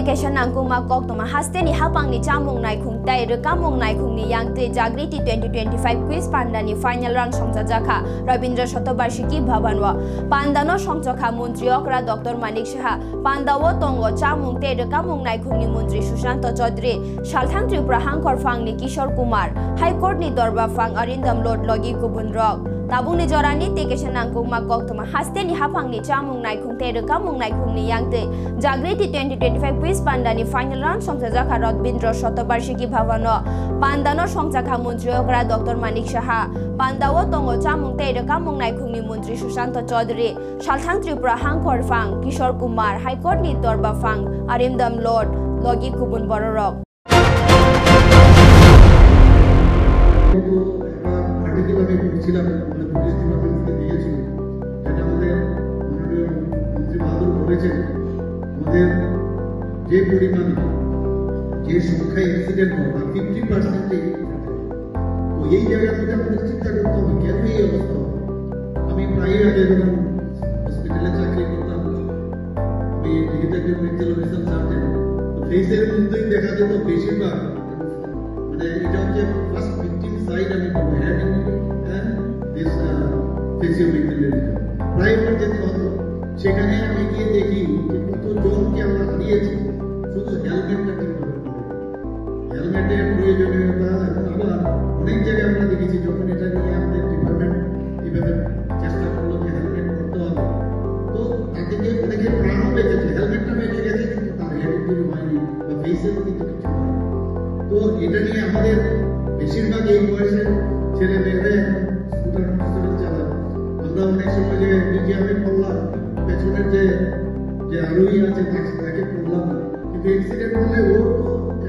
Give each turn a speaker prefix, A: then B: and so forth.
A: Vacation Nangkuma Kok Toma Hasteni Hapangni Chamung Nai Khung Tai Rekamung Nai Khung Ni Yang Te Jagriti 2025 Quiz Pandani Final Round Songjakha Rabindra Shatobarshiki Bhabanwa Pandano Songjakha Mantri Okra Dr. Manik Shah Pandawo Tongo Chamung Te Rekamung Nai Khung Ni Mantri Sushanto Chaudhary Shalthang Tripura Hangkor Phang Ni Kishore Kumar High Court Ni Dorba Phang Arindam Lord Logi Kubun Rock Tabung ni jorani Vacation Nangkuma Kok Toma Hasteni Hapangni Chamung Nai Khung Te Rekamung Nai Khung Ni Yang Te Jagriti 2025 Quiz Pandani Final Round Songjakha Rabindra Shatobarshiki Bhavano Pandano Songjakha Mantri Okra Dr. Manik Shah Pandawo Tongo Chamung Te Rekamung Nai Khung Ni Mantri Sushanto Chaudhary Shalthang Tripura Hangkor Phang Kishore Kumar High Court Ni Dorba Phang Arindam Lord Logi Kubun Borok
B: যে পরিমাণ যে সংখ্যা incident হয় 50% তো এই জায়গা থেকে আমাদের চিন্তা করতে হবে কেন এই অবস্থা আমি প্রায় আগে যখন হসপিটালে চাকরি করতাম আমি ডিজিটাল মেডিকেল সার্জন তো ফেসের মধ্যেই দেখা যেত বেশিরভাগ মানে এটা হচ্ছে ফার্স্ট ভিকটিম সাইড আমি হ্যাড এন্ড দিস ফেসিও মেডিকেল প্রায় যেতে হতো সেখানে আমি গিয়ে দেখি যে কতজনকে আমরা হারিয়েছি শুধু হেলমেটটা ঠিকভাবে হেলমেটের প্রয়োজনীয়তা এবং আবার অনেক জায়গায় আমরা দেখেছি যখন এটা নিয়ে আমাদের ডিপার্টমেন্ট এইভাবে চেষ্টা করলো যে হেলমেট করতে হবে তো তার থেকে অনেকের প্রাণও বেঁচেছে হেলমেটটা বেঁচে গেছে কিন্তু তার হেড ইঞ্জুরি হয়নি বা ফেসেরও কিন্তু কিছু হয়নি তো এটা নিয়ে আমাদের বেশিরভাগ এই বয়সের ছেলে মেয়েরা এখন স্কুটার মোটরসাইকেল চালায় আমরা অনেক সময় যে মিউজিয়ামে পড়লাম পেছনের যে আরোহী আছে তাকে পড়লাম না কিন্তু অ্যাক্সিডেন্ট হলে ওর তো